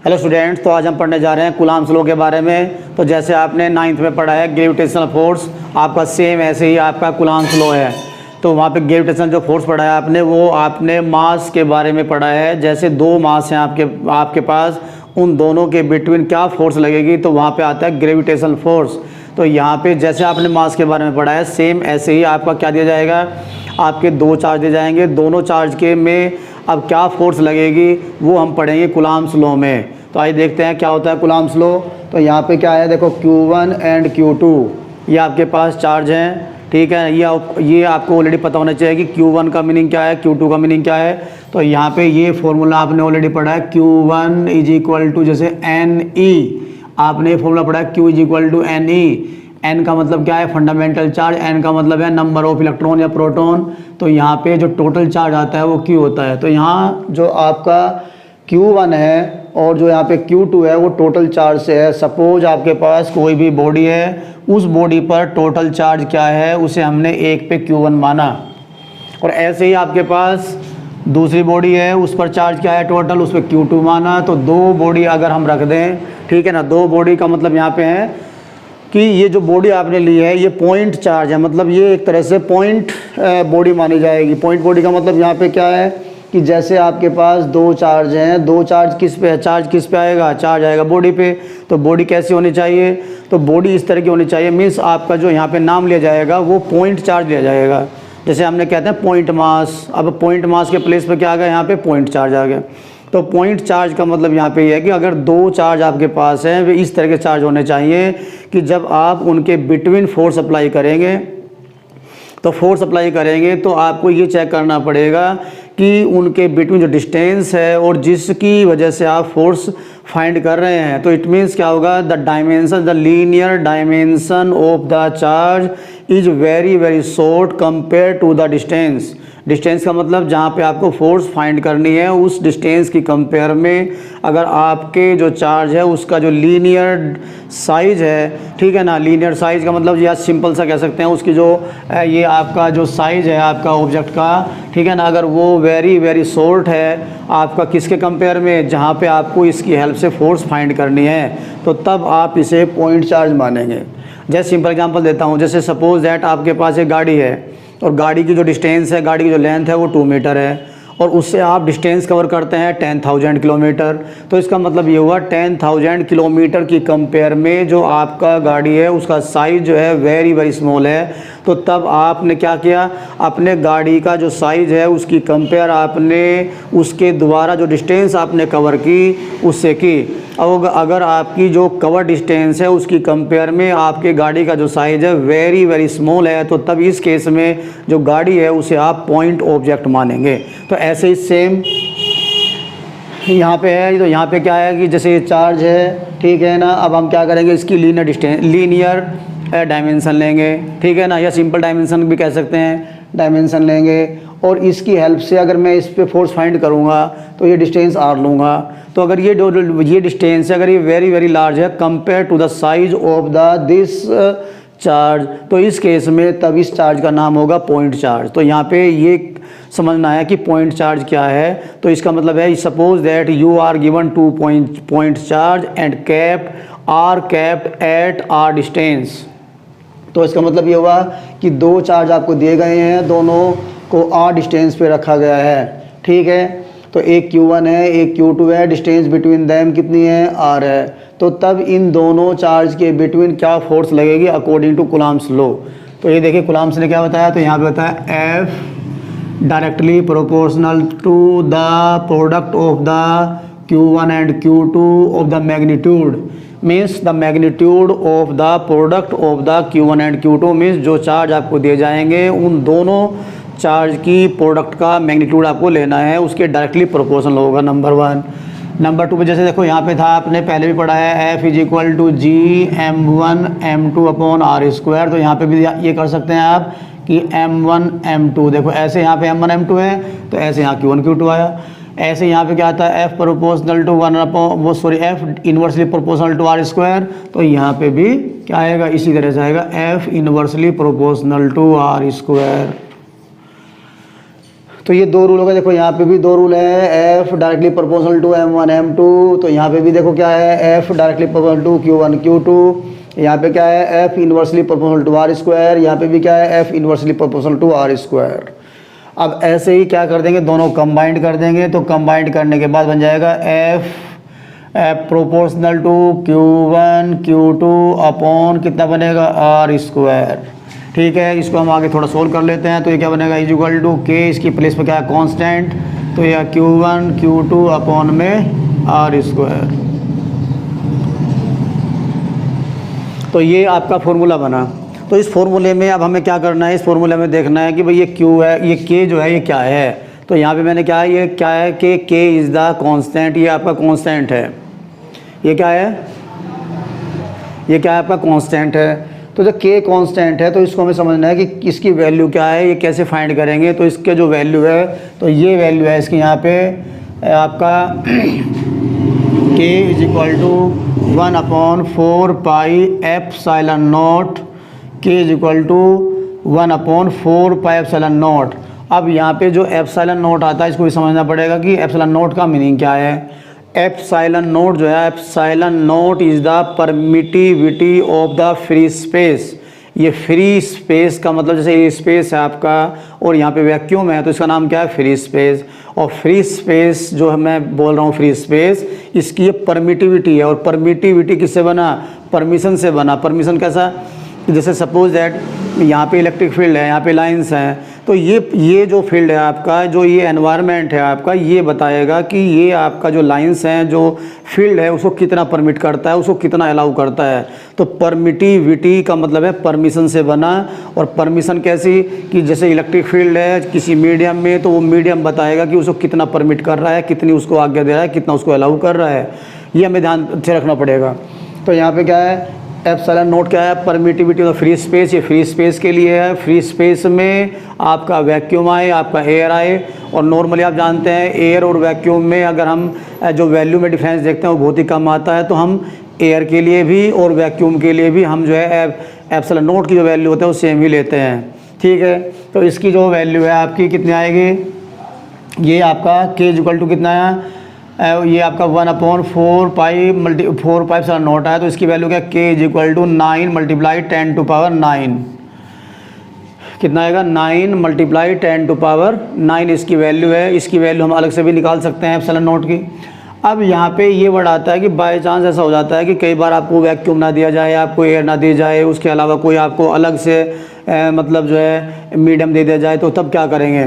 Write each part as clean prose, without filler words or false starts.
Hello students, तो आज हम पढ़ने जा रहे हैं कूलम्ब्स लॉ के बारे में। तो जैसे आपने 9th में पढ़ा है ग्रेविटेशनल फोर्स, आपका सेम ऐसे ही आपका कूलम्ब्स लॉ है। तो वहाँ पे ग्रेविटेशनल जो फोर्स पढ़ा है आपने, वो आपने मास के बारे में पढ़ा है। जैसे दो मास हैं आपके पास, उन दोनों के बिटवीन क्या फोर्स लगेगी, तो वहाँ पे आता है ग्रेविटेशनल फोर्स। तो यहाँ पे जैसे आपने मास के बारे में पढ़ा है, सेम ऐसे ही आपका क्या दिया जाएगा, आपके दो चार्ज दिए जाएंगे। दोनों चार्ज के में अब क्या फोर्स लगेगी वो हम पढ़ेंगे कूलम्ब्स लॉ में। तो आइए देखते हैं क्या होता है कूलम्ब्स लॉ। तो यहाँ पे क्या है, देखो Q1 एंड Q2 ये आपके पास चार्ज हैं, ठीक है। ये आपको ऑलरेडी पता होना चाहिए कि Q1 का मीनिंग क्या है, Q2 का मीनिंग क्या है। तो यहाँ पे ये फॉर्मूला आपने ऑलरेडी पढ़ा है, Q1 इज इक्वल टू जैसे NE, आपने फॉर्मूला पढ़ा है Q is equal to NE। N का मतलब क्या है, फंडामेंटल चार्ज। N का मतलब है नंबर ऑफ इलेक्ट्रॉन या प्रोटॉन। तो यहाँ पे जो टोटल चार्ज आता है वो Q होता है। तो यहाँ जो आपका Q1 है और जो यहाँ पे Q2 है वो टोटल चार्ज से है। सपोज आपके पास कोई भी बॉडी है, उस बॉडी पर टोटल चार्ज क्या है, उसे हमने 1 पे Q1 माना। और ऐसे ही आपके पास दूसरी बॉडी है, उस पर चार्ज क्या है टोटल, उस पर Q2 माना। तो दो बॉडी अगर हम रख दें, ठीक है ना, दो बॉडी का मतलब यहाँ पे है कि ये जो बॉडी आपने ली है ये पॉइंट चार्ज है, मतलब ये एक तरह से पॉइंट बॉडी मानी जाएगी। पॉइंट बॉडी का मतलब यहाँ पे क्या है कि जैसे आपके पास दो चार्ज हैं, दो चार्ज किस पे है, चार्ज किस पे आएगा, चार्ज आएगा बॉडी पे। तो बॉडी कैसी होनी चाहिए, तो बॉडी इस तरह की होनी चाहिए, मीन्स आपका जो यहाँ पे नाम लिया जाएगा वो पॉइंट चार्ज लिया जाएगा। जैसे हमने कहते हैं पॉइंट मास, अब पॉइंट मास के प्लेस पर क्या आ गया, यहाँ पे पॉइंट चार्ज आ गया। तो पॉइंट चार्ज का मतलब यहाँ पे ये है कि अगर दो चार्ज आपके पास हैं, वे इस तरह के चार्ज होने चाहिए कि जब आप उनके बिटवीन फोर्स अप्लाई करेंगे, तो फोर्स अप्लाई करेंगे तो आपको ये चेक करना पड़ेगा कि उनके बिटवीन जो डिस्टेंस है और जिसकी वजह से आप फोर्स फाइंड कर रहे हैं, तो इट मीन्स क्या होगा, the dimension, the linear dimension of the charge is very very short compare to the distance. Distance का मतलब जहाँ पे आपको फोर्स फाइंड करनी है, उस डिस्टेंस की कंपेयर में अगर आपके जो चार्ज है उसका जो लीनियर साइज है, ठीक है ना, लीनियर साइज का मतलब या सिंपल सा कह सकते हैं उसकी जो ये आपका जो साइज है आपका ऑब्जेक्ट का, ठीक है ना, अगर वो वेरी वेरी शॉर्ट है आपका किसके कंपेयर में, जहाँ पे आपको इसकी हेल्प से फोर्स फाइंड करनी है, तो तब आप इसे पॉइंट चार्ज मानेंगे। जैसे सिंपल एग्जांपल देता हूँ, जैसे सपोज दैट आपके पास एक गाड़ी है और गाड़ी की जो डिस्टेंस है, गाड़ी की जो लेंथ है वो 2 मीटर है और उससे आप डिस्टेंस कवर करते हैं 10,000 किलोमीटर। तो इसका मतलब ये हुआ 10,000 किलोमीटर की कंपेयर में जो आपका गाड़ी है उसका साइज़ जो है वेरी वेरी स्मॉल है। तो तब आपने क्या किया, अपने गाड़ी का जो साइज़ है उसकी कंपेयर आपने उसके द्वारा जो डिस्टेंस आपने कवर की उससे की। अब अगर आपकी जो कवर डिस्टेंस है उसकी कंपेयर में आपके गाड़ी का जो साइज़ है वेरी वेरी स्मॉल है, तो तब इस केस में जो गाड़ी है उसे आप पॉइंट ऑब्जेक्ट मानेंगे। तो ऐसे ही सेम यहाँ पे है। तो यहाँ पे क्या है कि जैसे ये चार्ज है, ठीक है ना, अब हम क्या करेंगे, इसकी लीनियर डायमेंशन लेंगे, ठीक है ना, या सिंपल डायमेंशन भी कह सकते हैं, डायमेंशन लेंगे और इसकी हेल्प से अगर मैं इस पे फोर्स फाइंड करूँगा तो ये डिस्टेंस R लूँगा। तो अगर ये डिस्टेंस है, अगर ये वेरी वेरी लार्ज है compare to the size of this charge, तो इस केस में तब इस चार्ज का नाम होगा पॉइंट चार्ज। तो यहाँ पे ये समझना है कि पॉइंट चार्ज क्या है। तो इसका मतलब है suppose that you are given 2 point charge and kept at R distance. तो इसका मतलब ये हुआ कि दो चार्ज आपको दिए गए हैं, दोनों को R डिस्टेंस पे रखा गया है, ठीक है। तो एक Q1 है, एक Q2 है, डिस्टेंस बिटवीन देम कितनी है, R है। तो तब इन दोनों चार्ज के बिटवीन क्या फोर्स लगेगी अकॉर्डिंग टू कूलम्ब्स लॉ। तो ये देखिए कूलम्ब्स ने क्या बताया, तो यहाँ पे बताया F directly proportional to the product of the Q1 and Q2 of the magnitude, means the magnitude of the product of the Q1 and Q2 means जो चार्ज आपको दिए जाएंगे उन दोनों चार्ज की प्रोडक्ट का मैग्नीट्यूड आपको लेना है, उसके डायरेक्टली प्रोपोर्शनल होगा, नंबर 1। नंबर 2 पे जैसे देखो यहाँ पे था, आपने पहले भी पढ़ा है F is equal to GM1 M2 upon R²। तो यहाँ पे भी ये कर सकते हैं आप कि M1 M2, देखो ऐसे यहाँ पे M1 M2 है तो ऐसे यहाँ Q1 Q2 आया। ऐसे यहाँ पे क्या आता है F proportional to F inversely proportional to R²। तो यहाँ पे भी क्या आएगा, इसी तरह से आएगा F inversely proportional to R²। तो ये दो रूल हो गए। देखो यहाँ पे भी दो रूल है, F directly proportional to m1 m2, तो यहाँ पे भी देखो क्या है, F directly proportional to q1 q2, यहाँ पे क्या है, F inversely proportional to r square, यहाँ पे भी क्या है, F inversely proportional to r square. अब ऐसे ही क्या कर देंगे, दोनों कंबाइंड कर देंगे, तो कंबाइंड करने के बाद बन जाएगा F proportional to q1 q2 upon कितना बनेगा, r स्क्वायर। ठीक है, इसको हम आगे थोड़ा सोल्व कर लेते हैं। तो ये क्या बनेगा, इज इक्वल टू k, इसकी प्लेस पे क्या है, कांस्टेंट, तो यह q1 q2 अपॉन में r स्क्वायर। तो ये आपका फॉर्मूला बना। तो इस फॉर्मूले में अब हमें क्या करना है, इस फॉर्मूले में देखना है कि भाई ये q है, ये k जो है ये क्या है। तो यहाँ पे मैंने क्या है, ये क्या है कि k इज़ द कांस्टेंट, ये आपका कांस्टेंट है। ये क्या है, ये क्या है आपका कांस्टेंट है। तो जब k कांस्टेंट है तो इसको हमें समझना है कि इसकी वैल्यू क्या है, ये कैसे फाइंड करेंगे। तो इसके जो वैल्यू है, तो ये वैल्यू है इसकी यहाँ पे आपका k is equal to 1/4 pi epsilon naught, k is equal to 1/4 pi epsilon naught. अब यहाँ पे जो एप्सिलॉन नॉट आता है इसको भी समझना पड़ेगा कि एप्सिलॉन नॉट का मीनिंग क्या है। एप्सिलॉन नॉट जो है, epsilon not is the permittivity of the free space. ये फ्री स्पेस का मतलब, जैसे ये स्पेस है आपका और यहाँ पे वैक्यूम है, तो इसका नाम क्या है, फ्री स्पेस। और फ्री स्पेस जो है, मैं बोल रहा हूँ फ्री स्पेस, इसकी ये परमिटिविटी है। और परमिटिविटी किससे बना, परमिशन से बना। परमिशन कैसा, जैसे सपोज दैट यहाँ पे इलेक्ट्रिक फील्ड है, यहाँ पे लाइंस हैं, तो ये जो फील्ड है आपका, जो ये एनवायरनमेंट है आपका, ये बताएगा कि ये आपका जो लाइंस हैं, जो फील्ड है, उसको कितना परमिट करता है, उसको कितना अलाउ करता है। तो परमिटिविटी का मतलब है परमिशन से बना। और परमिशन कैसी, कि जैसे इलेक्ट्रिक फील्ड है किसी मीडियम में, तो वो मीडियम बताएगा कि उसको कितना परमिट कर रहा है, कितनी उसको आज्ञा दे रहा है, कितना उसको अलाउ कर रहा है। ये हमें ध्यान से रखना पड़ेगा। तो यहाँ पे क्या है, एप्सिलॉन नोट क्या है, परमिटिविटी ऑफ फ्री स्पेस। ये फ्री स्पेस के लिए है। फ्री स्पेस में आपका वैक्यूम आए, आपका एयर आए। और नॉर्मली आप जानते हैं एयर और वैक्यूम में अगर हम जो वैल्यू में डिफरेंस देखते हैं वो बहुत ही कम आता है। तो हम एयर के लिए भी और वैक्यूम के लिए भी हम जो है एप्सिलॉन नोट की जो वैल्यू होता है वो सेम ही लेते हैं। ठीक है, तो इसकी जो वैल्यू है आपकी कितनी आएगी, ये आपका k इक्वल टू कितना है, ये आपका 1/4 पाई एप्सिलॉन नॉट है। तो इसकी वैल्यू क्या, k is equal to 9 multiply 10 to power 9। कितना आएगा, 9 मल्टीप्लाई 10 टू पावर 9 इसकी वैल्यू है। इसकी वैल्यू हम अलग से भी निकाल सकते हैं एप्सिलॉन नॉट की। अब यहाँ पे ये वर्ड आता है कि बाय चांस ऐसा हो जाता है कि कई बार आपको वैक्यूम ना दिया जाए, आपको एयर ना दी जाए, उसके अलावा कोई आपको अलग से मतलब जो है मीडियम दे दिया जाए, तो तब क्या करेंगे।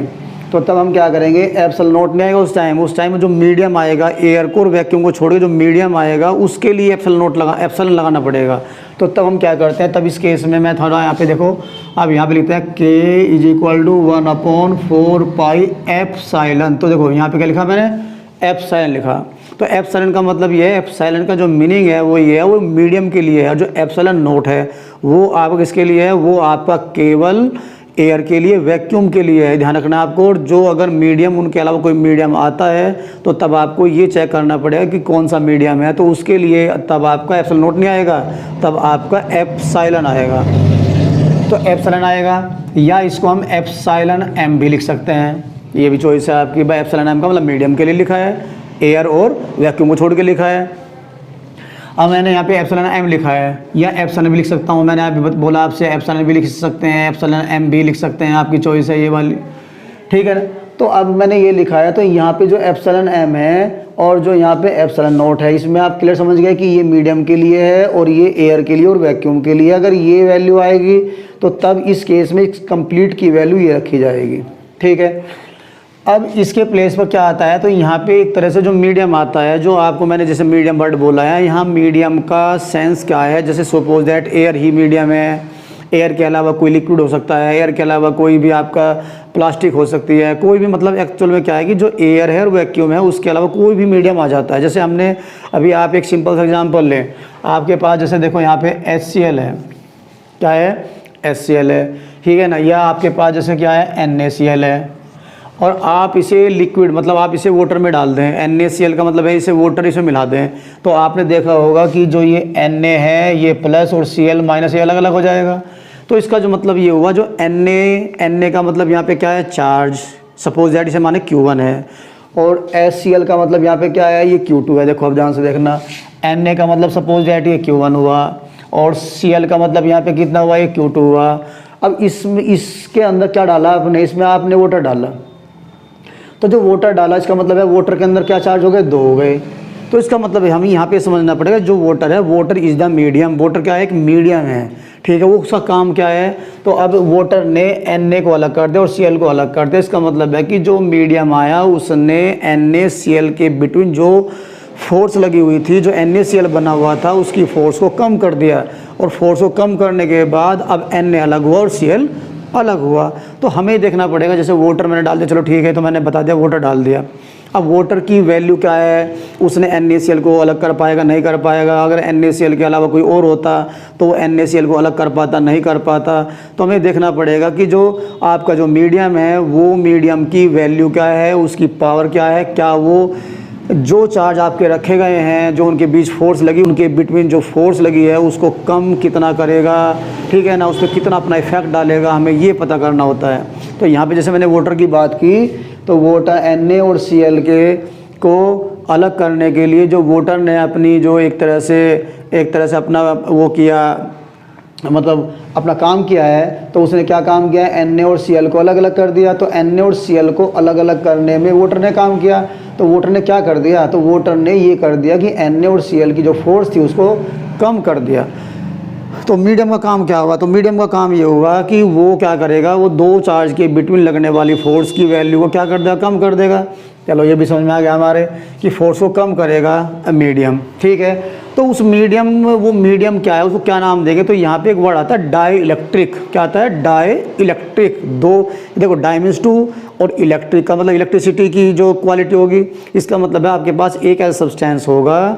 तो तब हम क्या करेंगे, एप्सिलॉन नॉट में आएगा उस टाइम में जो मीडियम आएगा, एयर को और वैक्यूम को छोड़ के जो मीडियम आएगा उसके लिए एप्सिलॉन लगाना पड़ेगा। तो तब हम क्या करते हैं, तब इस केस में मैं थोड़ा यहाँ पे देखो, अब यहाँ पे लिखते हैं k is equal to 1/4 pi epsilon. तो देखो यहाँ पे क्या लिखा मैंने, एप्सिलॉन लिखा। तो एप्सिलॉन का मतलब ये है, एप्सिलॉन का जो मीनिंग है वो ये है, वो मीडियम के लिए है। जो एप्सिलॉन नॉट है वो आपका किसके लिए है, वो आपका केवल एयर के लिए, वैक्यूम के लिए है। ध्यान रखना आपको। और जो अगर मीडियम, उनके अलावा कोई मीडियम आता है तो तब आपको ये चेक करना पड़ेगा कि कौन सा मीडियम है। तो उसके लिए तब आपका एप्सिलॉन नॉट नहीं आएगा, तब आपका एप्सिलॉन आएगा। तो एप्सिलॉन आएगा, या इसको हम एप्सिलॉन एम भी लिख सकते हैं। ये भी चॉइस है आपकी। भाई एप्सिलॉन एम का मतलब मीडियम के लिए लिखा है, एयर और वैक्यूम को छोड़ के लिखा है। अब मैंने यहाँ पे एप्सिलॉन एम लिखा है, या एप्सिलॉन भी लिख सकता हूँ। मैंने अभी बोला आपसे एप्सिलॉन भी लिख सकते हैं, एप्सिलॉन एम भी लिख सकते हैं, आपकी चॉइस है ये वाली। ठीक है ना। तो अब मैंने ये लिखा है, तो यहाँ पे जो एप्सिलॉन एम है और जो यहाँ पे एप्सिलॉन नॉट है, इसमें आप क्लियर समझ गए कि ये मीडियम के लिए है और ये एयर के लिए और वैक्यूम के लिए। अगर ये वैल्यू आएगी तो तब इस केस में कंप्लीट की वैल्यू ये रखी जाएगी। ठीक है। अब इसके प्लेस पर क्या आता है, तो यहाँ पे एक तरह से जो मीडियम आता है, जो आपको मैंने जैसे मीडियम वर्ड बोला है, यहाँ मीडियम का सेंस क्या है। जैसे suppose that air he medium है, एयर के अलावा कोई लिक्विड हो सकता है, एयर के अलावा कोई भी आपका प्लास्टिक हो सकती है, कोई भी, मतलब एक्चुअल में क्या है कि जो एयर है और वैक्यूम है उसके अलावा कोई भी मीडियम आ जाता है। जैसे हमने अभी, आप एक सिंपल सा एग्जांपल लें, आपके पास जैसे देखो यहाँ पे HCl है, क्या है, HCl है, ठीक है ना। या आपके पास जैसे क्या है, NaCl है, और आप इसे लिक्विड, मतलब आप इसे वाटर में डाल दें। NaCl का मतलब है इसे वाटर, इसे मिला दें, तो आपने देखा होगा कि जो ये Na है ये प्लस और Cl माइनस ये अलग अलग हो जाएगा। तो इसका जो मतलब ये हुआ, जो Na का मतलब यहाँ पे क्या है, चार्ज, सपोज दैट इसे माने Q1 है, और HCl का मतलब यहाँ पे क्या है, ये Q2 है। देखो अब ध्यान से देखना, Na का मतलब सपोज दैट ये Q1 हुआ, और Cl का मतलब यहाँ पे कितना हुआ, ये Q2 हुआ। अब इसके अंदर क्या डाला आपने, इसमें आपने वाटर डाला, तो जो वाटर डाला इसका मतलब है वाटर के अंदर क्या चार्ज हो गए, 2 हो गए। तो इसका मतलब है हमें यहाँ पे समझना पड़ेगा, जो वाटर है, water is the medium, water क्या है, एक मीडियम है, ठीक है। वो उसका काम क्या है, तो अब वाटर ने Na को अलग कर दिया और Cl को अलग कर दिया। इसका मतलब है कि जो मीडियम आया उसने NaCl के बिटवीन जो फोर्स लगी हुई थी, जो NaCl बना हुआ था, उसकी फोर्स को कम कर दिया, और फोर्स को कम करने के बाद अब Na अलग हुआ और Cl अलग हुआ। तो हमें देखना पड़ेगा, जैसे वाटर मैंने डाल दिया, चलो ठीक है, तो मैंने बता दिया वाटर डाल दिया। अब वाटर की वैल्यू क्या है, उसने NaCl को अलग कर पाएगा, नहीं कर पाएगा। अगर NaCl के अलावा कोई और होता तो वो NaCl को अलग कर पाता, नहीं कर पाता। तो हमें देखना पड़ेगा कि जो आपका जो मीडियम है, वो मीडियम की वैल्यू क्या है, उसकी पावर क्या है, क्या वो जो चार्ज आपके रखे गए हैं, जो उनके बीच फोर्स लगी, उनके बिटवीन जो फोर्स लगी है उसको कम कितना करेगा, ठीक है ना, उस पर कितना अपना इफेक्ट डालेगा, हमें ये पता करना होता है। तो यहाँ पे जैसे मैंने वाटर की बात की, तो वाटर Na और Cl के को अलग करने के लिए जो वाटर ने अपनी जो एक तरह से अपना वो किया, मतलब अपना काम किया है, तो उसने क्या काम किया है, Na और Cl को अलग अलग कर दिया। तो Na और Cl को अलग अलग करने में वाटर ने काम किया। तो वाटर ने क्या कर दिया, तो वाटर ने ये कर दिया कि Na और Cl की जो फोर्स थी उसको कम कर दिया। तो मीडियम का काम क्या होगा, तो मीडियम का काम ये होगा कि वो क्या करेगा, वो 2 चार्ज के बिटवीन लगने वाली फोर्स की वैल्यू को क्या कर देगा, कम कर देगा। चलो ये भी समझ में आ गया हमारे कि फोर्स को कम करेगा मीडियम, ठीक है। तो उस मीडियम, वो मीडियम क्या है, उसको क्या नाम देंगे, तो यहाँ पे एक वर्ड आता है डाई इलेक्ट्रिक। क्या आता है, डाई इलेक्ट्रिक। दो देखो, डाई मीन्स 2 और इलेक्ट्रिक का मतलब इलेक्ट्रिसिटी की जो क्वालिटी होगी। इसका मतलब है आपके पास एक ऐसा सब्सटेंस होगा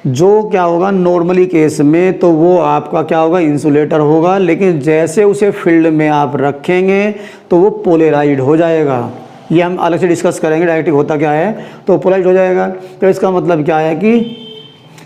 जो क्या होगा, नॉर्मली केस में तो वो आपका क्या होगा, इंसुलेटर होगा, लेकिन जैसे उसे फील्ड में आप रखेंगे तो वो पोलराइज्ड हो जाएगा। ये हम अलग से डिस्कस करेंगे डाइलेक्ट्रिक होता क्या है, तो पोलराइज्ड हो जाएगा। तो इसका मतलब क्या है कि,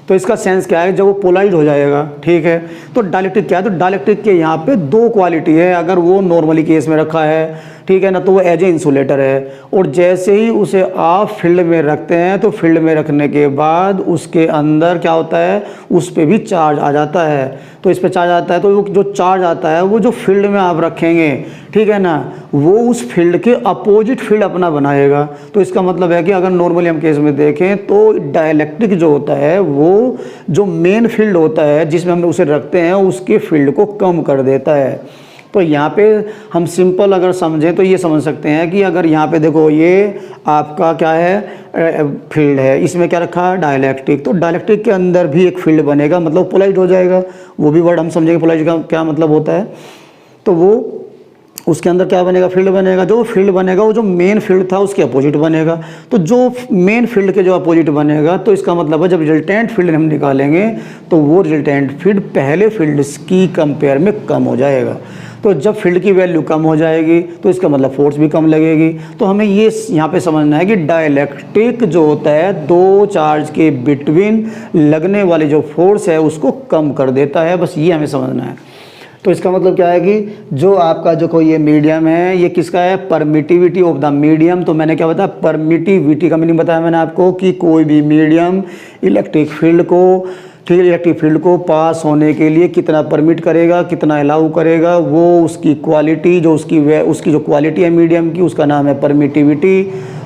तो इसका सेंस क्या है, जब वो पोलराइज्ड हो जाएगा, ठीक है। तो डाइलेक्ट्रिक क्या है, तो डाइलेक्ट्रिक के यहाँ पे 2 क्वालिटी है। अगर वो नॉर्मली केस में रखा है, ठीक है ना, तो वो एज ए इंसुलेटर है, और जैसे ही उसे आप फील्ड में रखते हैं तो फील्ड में रखने के बाद उसके अंदर क्या होता है, उस पर भी चार्ज आ जाता है। तो इस पर चार्ज आता है, तो वो जो चार्ज आता है वो जो फील्ड में आप रखेंगे, ठीक है ना, वो उस फील्ड के अपोजिट फील्ड अपना बनाएगा। तो इसका मतलब है कि अगर नॉर्मली हम केस में देखें तो डाइलेक्ट्रिक जो होता है वो जो मेन फील्ड होता है जिसमें हम उसे रखते हैं उसके फील्ड को कम कर देता है। तो यहाँ पे हम सिंपल अगर समझें तो ये समझ सकते हैं कि अगर यहाँ पे देखो, ये आपका क्या है, फील्ड है, इसमें क्या रखा है, डाइलेक्ट्रिक। तो डाइलेक्ट्रिक के अंदर भी एक फील्ड बनेगा, मतलब पोलराइज्ड हो जाएगा। वो भी वर्ड हम समझेंगे पोलराइज्ड का क्या मतलब होता है। तो वो उसके अंदर क्या बनेगा, फील्ड बनेगा। जो फील्ड बनेगा वो जो मेन फील्ड था उसके अपोजिट बनेगा। तो जो मेन फील्ड के जो अपोजिट बनेगा, तो इसका मतलब है जब रिजल्टेंट फील्ड हम निकालेंगे तो वो रिजल्टेंट फील्ड पहले फील्ड की कंपेयर में कम हो जाएगा। तो जब फील्ड की वैल्यू कम हो जाएगी तो इसका मतलब फोर्स भी कम लगेगी। तो हमें ये यहाँ पे समझना है कि डाइलेक्ट्रिक जो होता है 2 चार्ज के बिटवीन लगने वाली जो फोर्स है उसको कम कर देता है, बस ये हमें समझना है। तो इसका मतलब क्या है कि जो आपका जो कोई ये मीडियम है, ये किसका है, परमिटिविटी ऑफ द मीडियम। तो मैंने क्या बताया, परमिटिविटी का मीनिंग बताया मैंने आपको कि कोई भी मीडियम इलेक्ट्रिक फील्ड को, ठीक है, इलेक्ट्रिक फील्ड को पास होने के लिए कितना परमिट करेगा, कितना अलाउ करेगा, वो उसकी क्वालिटी, जो उसकी जो क्वालिटी है मीडियम की, उसका नाम है परमिटिविटी।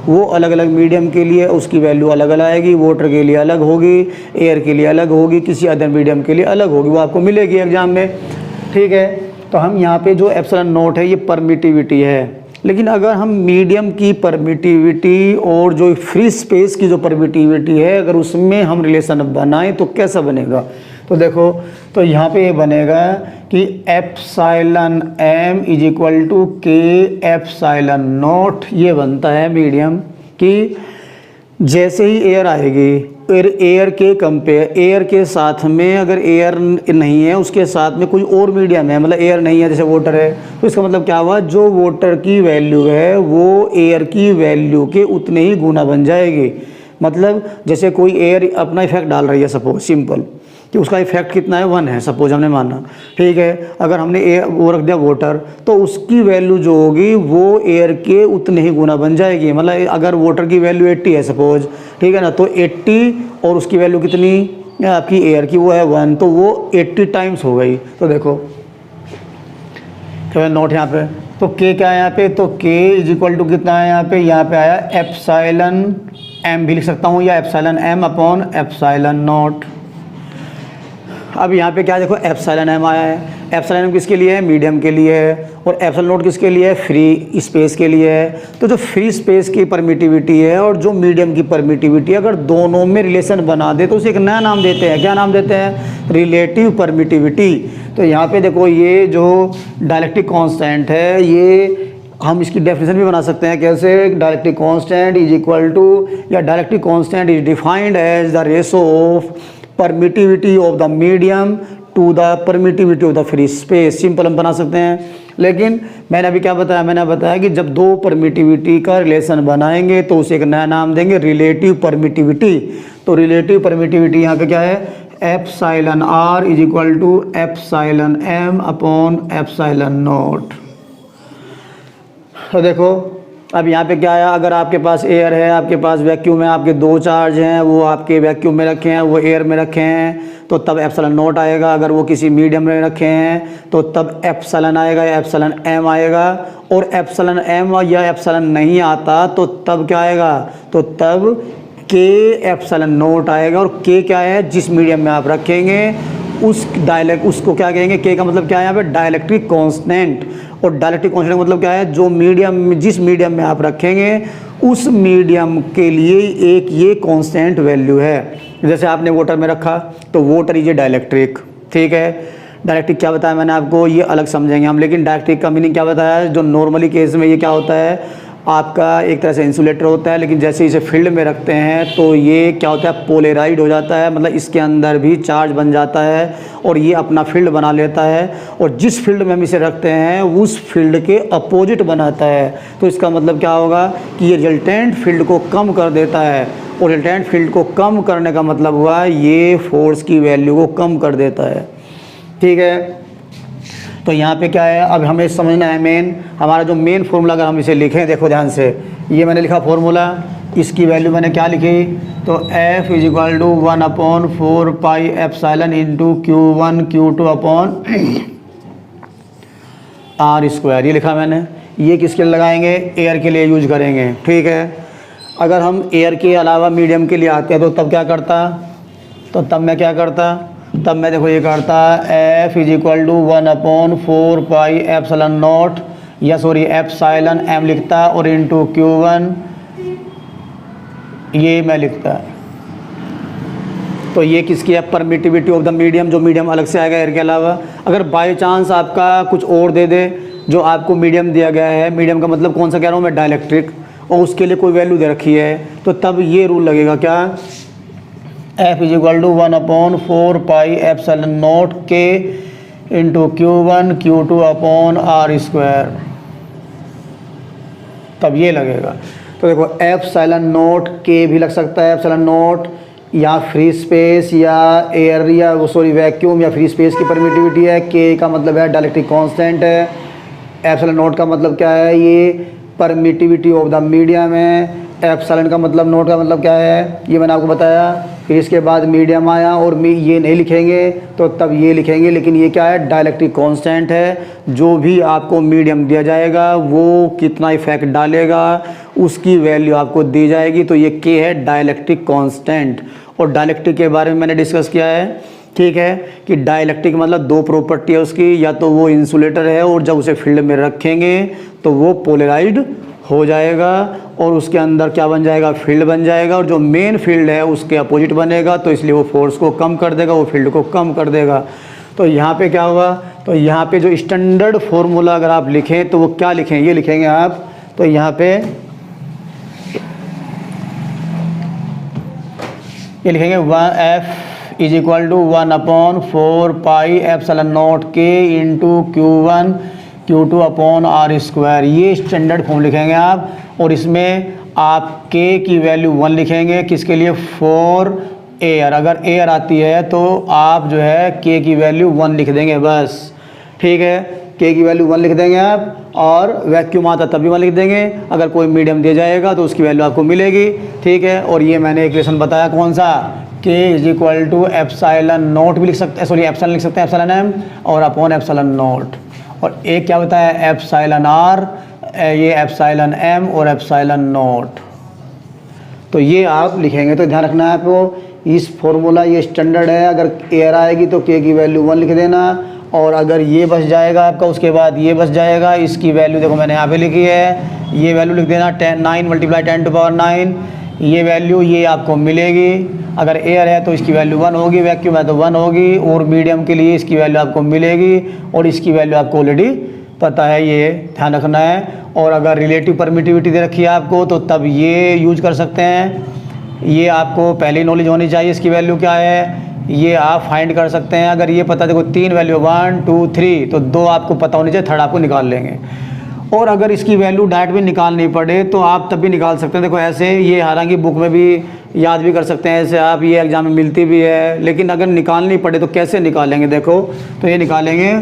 वो अलग अलग मीडियम के लिए उसकी वैल्यू अलग अलग आएगी। वाटर के लिए अलग होगी, एयर के लिए अलग होगी, किसी अदर मीडियम के लिए अलग होगी, वो आपको मिलेगी एग्जाम में, ठीक है। तो हम यहाँ पे जो एप्सिलॉन नॉट है ये परमिटिविटी है। लेकिन अगर हम मीडियम की परमिटिविटी और जो फ्री स्पेस की जो परमिटिविटी है, अगर उसमें हम रिलेशन बनाएं तो कैसा बनेगा, तो देखो, तो यहाँ पे ये बनेगा कि epsilon m is equal to K epsilon naught. ये बनता है मीडियम कि जैसे ही एयर आएगी, एयर के कंपेयर, एयर के साथ में अगर एयर नहीं है उसके साथ में कोई और मीडियम है, मतलब एयर नहीं है जैसे वाटर है, तो इसका मतलब क्या हुआ, जो वाटर की वैल्यू है वो एयर की वैल्यू के उतने ही गुना बन जाएगी। मतलब जैसे कोई एयर अपना इफेक्ट डाल रही है, सपोज सिंपल, कि उसका इफेक्ट कितना है, 1 है, सपोज हमने माना, ठीक है। अगर हमने वो रख दिया वाटर, तो उसकी वैल्यू जो होगी वो एयर के उतने ही गुना बन जाएगी। मतलब अगर वाटर की वैल्यू 80 है सपोज, ठीक है ना, तो 80 और उसकी वैल्यू कितनी आपकी एयर की, वो है 1, तो वो 80 टाइम्स हो गई। तो देखो तो नोट यहाँ पे, तो के क्या है यहाँ पे, तो के इज इक्वल टू कितना है यहाँ पे आया एप्सिलॉन एम भी लिख सकता हूँ, या epsilon M upon epsilon naught. अब यहाँ पे क्या देखो एप्सिलॉन एम आया है, एप्सिलॉन एम किसके लिए है, मीडियम के लिए है, और एप्सिलॉन नॉट किसके लिए है, फ्री स्पेस के लिए है। तो जो फ्री स्पेस की परमिटिविटी है और जो मीडियम की परमिटिविटी, अगर दोनों में रिलेशन बना दे तो उसे एक नया नाम देते हैं। क्या नाम देते हैं, रिलेटिव परमिटिविटी। तो यहाँ पे देखो ये जो डायलेक्ट्रिक कांस्टेंट है, ये हम इसकी डेफिनेशन भी बना सकते हैं। कैसे, dielectric constant is equal to, या dielectric constant is defined as the ratio of permittivity of the medium to the permittivity of the free space. Simple हम बना सकते हैं, लेकिन मैंने अभी क्या बताया, मैंने बताया कि जब दो परमिटिविटी का रिलेशन बनाएंगे तो उसे एक नया नाम देंगे, रिलेटिव परमिटिविटी। तो रिलेटिव परमिटिविटी यहाँ पे क्या है, epsilon R is equal to epsilon M upon epsilon naught. तो देखो अब यहाँ पे क्या आया, अगर आपके पास एयर है, आपके पास वैक्यूम है, आपके दो चार्ज हैं, वो आपके वैक्यूम में रखे हैं, वो एयर में रखे हैं, तो तब एप्सिलॉन नॉट आएगा। अगर वो किसी मीडियम में रखे हैं तो तब एप्सिलॉन आएगा या एप्सिलॉन एम आएगा। और एप्सिलॉन एम या एप्सिलॉन नहीं आता तो तब क्या आएगा, तो तब के एप्सिलॉन नॉट आएगा। और के क्या है, जिस मीडियम में आप रखेंगे उसको क्या कहेंगे, के का मतलब क्या है यहाँ पे, डाइलेक्ट्रिक कांस्टेंट। और डाइलेक्ट्रिक कांस्टेंट का मतलब क्या है, जो मीडियम, जिस मीडियम में आप रखेंगे उस मीडियम के लिए एक ये कांस्टेंट वैल्यू है। जैसे आपने वाटर में रखा तो वाटर इज ए डाइलेक्ट्रिक, ठीक है। डाइलेक्ट्रिक क्या बताया मैंने आपको, ये अलग समझेंगे हम, लेकिन डाइलेक्ट्रिक का मीनिंग क्या बताया है, जो नॉर्मली केस में ये क्या होता है, आपका एक तरह से इंसुलेटर होता है, लेकिन जैसे इसे फील्ड में रखते हैं तो ये क्या होता है, पोलराइड हो जाता है, मतलब इसके अंदर भी चार्ज बन जाता है और ये अपना फील्ड बना लेता है, और जिस फील्ड में हम इसे रखते हैं उस फील्ड के अपोजिट बनाता है। तो इसका मतलब क्या होगा कि ये रिजल्टेंट फील्ड को कम कर देता है, और रिजल्टेंट फील्ड को कम करने का मतलब हुआ ये फोर्स की वैल्यू को कम कर देता है, ठीक है। तो यहाँ पे क्या है, अब हमें समझना है मेन, हमारा जो मेन फार्मूला अगर हम इसे लिखें, देखो ध्यान से, ये मैंने लिखा फार्मूला, इसकी वैल्यू मैंने क्या लिखी, तो F is equal to 1/4 pi epsilon into Q1 Q2 upon R square, ये लिखा मैंने। ये किसके लिए लगाएंगे, एयर के लिए यूज करेंगे, ठीक है। अगर हम एयर के अलावा मीडियम के लिए आते हैं तो तब क्या करता, तो तब मैं क्या करता, तब मैं देखो ये करता F is equal to 1/4 pi epsilon naught, या सॉरी एप्सिलॉन एम लिखता, और इंटू Q1 ये मैं लिखता। तो ये किसकी है, परमिटिविटी ऑफ द मीडियम, जो मीडियम अलग से आएगा एयर के अलावा। अगर बाई चांस आपका कुछ और दे दे, जो आपको मीडियम दिया गया है, मीडियम का मतलब कौन सा कह रहा हूँ मैं, डाइलेक्ट्रिक, और उसके लिए कोई वैल्यू दे रखी है, तो तब ये रूल लगेगा क्या, F is equal to 1/4 pi epsilon naught के into Q1 Q2 upon R square, तब ये लगेगा। तो देखो एप्सिलॉन नॉट के भी लग सकता है, एप्सिलॉन नॉट या फ्री स्पेस या एयर या वो सॉरी वैक्यूम या फ्री स्पेस की परमिटिविटी है। के का मतलब है डाइलेक्ट्रिक कांस्टेंट है। एप्सिलॉन नॉट का मतलब क्या है, ये परमिटिविटी ऑफ द मीडियम है। एप्सिलॉन का मतलब, नोट का मतलब क्या है, ये मैंने आपको बताया। फिर इसके बाद मीडियम आया, और ये नहीं लिखेंगे तो तब ये लिखेंगे, लेकिन ये क्या है, डाइलेक्ट्रिक कांस्टेंट है। जो भी आपको मीडियम दिया जाएगा वो कितना इफेक्ट डालेगा उसकी वैल्यू आपको दी जाएगी। तो ये के है डाइलेक्ट्रिक कांस्टेंट। और डाइलेक्ट्रिक के बारे में मैंने डिस्कस किया है, ठीक है, कि डाइलेक्ट्रिक मतलब दो प्रॉपर्टी है उसकी, या तो वो इंसुलेटर है और जब उसे फील्ड में रखेंगे तो वो पोलराइड हो जाएगा और उसके अंदर क्या बन जाएगा, फील्ड बन जाएगा, और जो मेन फील्ड है उसके अपोजिट बनेगा, तो इसलिए वो फोर्स को कम कर देगा, वो फील्ड को कम कर देगा। तो यहाँ पे क्या होगा, तो यहाँ पे जो स्टैंडर्ड फार्मूला अगर आप लिखें तो वो क्या लिखें, ये लिखेंगे आप। तो यहाँ पे ये लिखेंगे F is equal to 1/4 pi epsilon naught के into Q1 Q2 upon R square, ये स्टैंडर्ड फॉर्म लिखेंगे आप। और इसमें आप के की वैल्यू 1 लिखेंगे, किसके लिए, फॉर एयर, अगर एयर आती है तो आप जो है के की वैल्यू 1 लिख देंगे बस, ठीक है, के की वैल्यू 1 लिख देंगे आप, और वैक्यूम आता तब भी 1 लिख देंगे। अगर कोई मीडियम दिया जाएगा तो उसकी वैल्यू आपको मिलेगी, ठीक है। और ये मैंने इक्वेशन बताया कौन सा, K is equal to epsilon naught भी लिख सकते हैं, सॉरी एप्सिलॉन लिख सकते हैं, एप्सिलॉन एम और अपॉन एप्सिलॉन नॉट। और एक क्या होता है एप्सिलॉन आर, ये एप्सिलॉन एम और एप्सिलॉन नॉट। तो ये आप लिखेंगे तो ध्यान रखना है आपको, इस फॉर्मूला ये स्टैंडर्ड है, अगर एयर आएगी तो के की वैल्यू 1 लिख देना, और अगर ये बच जाएगा आपका उसके बाद ये बच जाएगा, इसकी वैल्यू देखो मैंने यहाँ पे लिखी है, ये वैल्यू लिख देना 9 × 10⁻⁹, ये वैल्यू ये आपको मिलेगी। अगर एयर है तो इसकी वैल्यू 1 होगी, वैक्यूम है तो 1 होगी, और मीडियम के लिए इसकी वैल्यू आपको मिलेगी, और इसकी वैल्यू आपको ऑलरेडी पता है, ये ध्यान रखना है। और अगर रिलेटिव परमिटिविटी दे रखी है आपको तो तब ये यूज कर सकते हैं, ये आपको पहले नॉलेज होनी चाहिए इसकी वैल्यू क्या है, ये आप फाइंड कर सकते हैं। अगर ये पता देखो 3 वैल्यू 1 2 3 तो 2 आपको पता होनी चाहिए, थर्ड आपको निकाल लेंगे। और अगर इसकी वैल्यू डायरेक्ट भी निकालनी पड़े तो आप तब भी निकाल सकते हैं, देखो ऐसे, ये हालांकि बुक में भी याद भी कर सकते हैं ऐसे आप, ये एग्जाम में मिलती भी है, लेकिन अगर निकालनी पड़े तो कैसे निकालेंगे, देखो तो ये निकालेंगे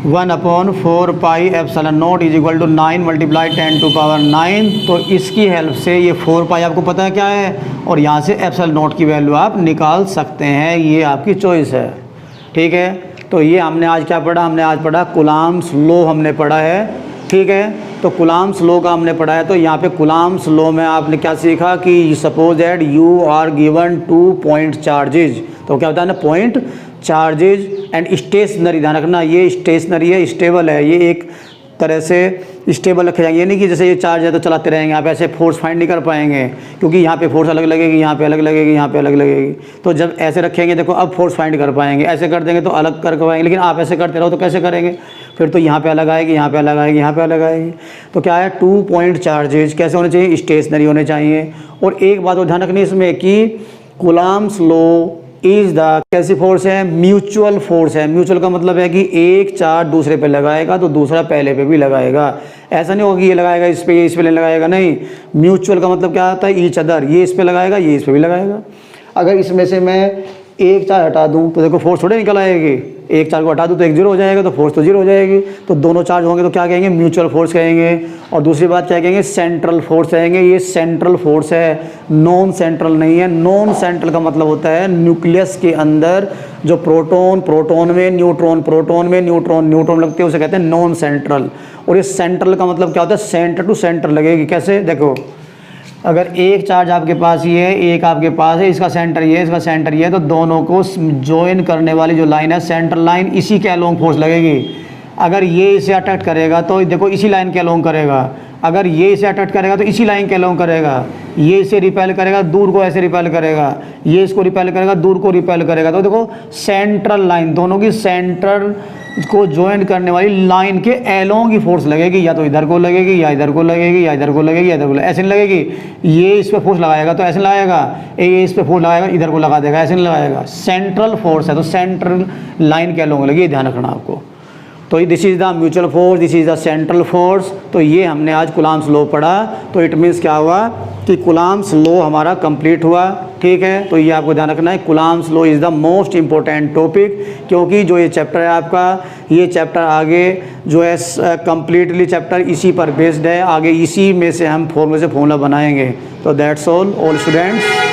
1/4 pi epsilon naught is equal to 9 × 10⁻⁹। तो इसकी हेल्प से ये 4 पाई आपको पता है क्या है, और यहाँ से एप्सिलॉन नॉट की वैल्यू आप निकाल सकते हैं, ये आपकी चॉइस है, ठीक है। तो ये हमने आज क्या पढ़ा, हमने आज पढ़ा कूलम्ब्स लॉ हमने पढ़ा है, ठीक है। तो कूलम्ब्स लॉ का हमने पढ़ा है, तो यहाँ पे कूलम्ब्स लॉ में आपने क्या सीखा कि suppose that you are given 2 point charges, तो क्या होता है ना पॉइंट चार्जेज एंड स्टेशनरी, ध्यान रखना ये स्टेशनरी है, स्टेबल है, ये एक तरह से स्टेबल रखे जाएंगे, ये नहीं कि जैसे ये चार्ज है तो चलाते रहेंगे, आप ऐसे फोर्स फाइंड नहीं कर पाएंगे, क्योंकि यहाँ पे फोर्स अलग लगेगी, यहाँ पे अलग लगेगी, यहाँ पे अलग लगेगी। तो जब ऐसे रखेंगे देखो अब फोर्स फाइंड कर पाएंगे, ऐसे कर देंगे तो अलग कर पाएंगे, लेकिन आप ऐसे करते रहो तो कैसे करेंगे, फिर तो यहाँ पे अलग आएगी, यहाँ पे अलग आएगी, यहाँ पे अलग आएगी। तो क्या है 2 पॉइंट चार्जेज कैसे होने चाहिए, स्टेशनरी होने चाहिए। और एक बात और ध्यान रखनी इसमें कि कूलम्ब्स लॉ इज द कैसी फोर्स है, म्यूचुअल फोर्स है। म्यूचुअल का मतलब है कि एक चार्ज दूसरे पे लगाएगा तो दूसरा पहले पे भी लगाएगा, ऐसा नहीं होगा कि ये लगाएगा इस पे नहीं लगाएगा, नहीं। म्यूचुअल का मतलब क्या होता है, ईच अदर, ये इस पे लगाएगा ये इस पे भी लगाएगा। अगर इसमें से मैं एक चार्ज हटा दूं तो देखो फोर्स थोड़े निकल आएगी, एक चार्ज को हटा दूं तो एक 0 हो जाएगा, तो फोर्स तो 0 हो जाएगी। तो दोनों चार्ज होंगे तो क्या कहेंगे, म्यूचुअल फोर्स कहेंगे। और दूसरी बात क्या कहेंगे, सेंट्रल फोर्स कहेंगे, ये सेंट्रल फोर्स है, नॉन सेंट्रल नहीं है। नॉन सेंट्रल का मतलब होता है न्यूक्लियस के अंदर जो प्रोटॉन प्रोटॉन में, न्यूट्रॉन प्रोटॉन में, न्यूट्रॉन न्यूट्रॉन लगते हैं, उसे कहते हैं नॉन सेंट्रल। और ये सेंट्रल का मतलब क्या होता है, सेंटर टू सेंटर लगेगी। कैसे, देखो अगर एक चार्ज आपके पास ये है, एक आपके पास है, इसका सेंटर ये है, इसका सेंटर ये है, तो दोनों को ज्वाइन करने वाली जो लाइन है सेंट्रल लाइन, इसी के अलोंग फोर्स लगेगी। अगर ये इसे अट्रैक्ट करेगा तो देखो इसी लाइन के अलोंग करेगा, अगर ये इसे अट्रैक्ट करेगा तो इसी लाइन के अलोंग करेगा, ये इसे रिपेल करेगा दूर को ऐसे रिपेल करेगा, ये इसको रिपेल करेगा दूर को रिपेल करेगा। तो देखो सेंट्रल लाइन, दोनों की सेंटर को ज्वाइन करने वाली लाइन के एलोंग की फोर्स लगेगी, या तो इधर को लगेगी या इधर को लगेगी या इधर को लगेगी या इधर को लगेगी, ऐसे नहीं लगेगी। ये इस पे फोर्स लगाएगा तो ऐसे लगाएगा, ये इस पे फोर्स लगाएगा इधर को लगा देगा, ऐसे नहीं लगाएगा। सेंट्रल फोर्स है तो सेंट्रल लाइन के एलोंग लगेगी, ध्यान रखना आपको। तो this is the mutual force, this is the central force. तो ये हमने आज कूलम्ब्स लॉ पढ़ा। तो इट मीन्स क्या हुआ कि कूलम्ब्स लॉ हमारा कंप्लीट हुआ, ठीक है। तो ये आपको ध्यान रखना है, Coulomb's law is the most important topic, क्योंकि जो ये चैप्टर है आपका, ये चैप्टर आगे जो है कम्प्लीटली चैप्टर इसी पर बेस्ड है, आगे इसी में से हम फॉर्मूले से फॉर्मूला बनाएंगे। तो दैट्स ऑल स्टूडेंट्स।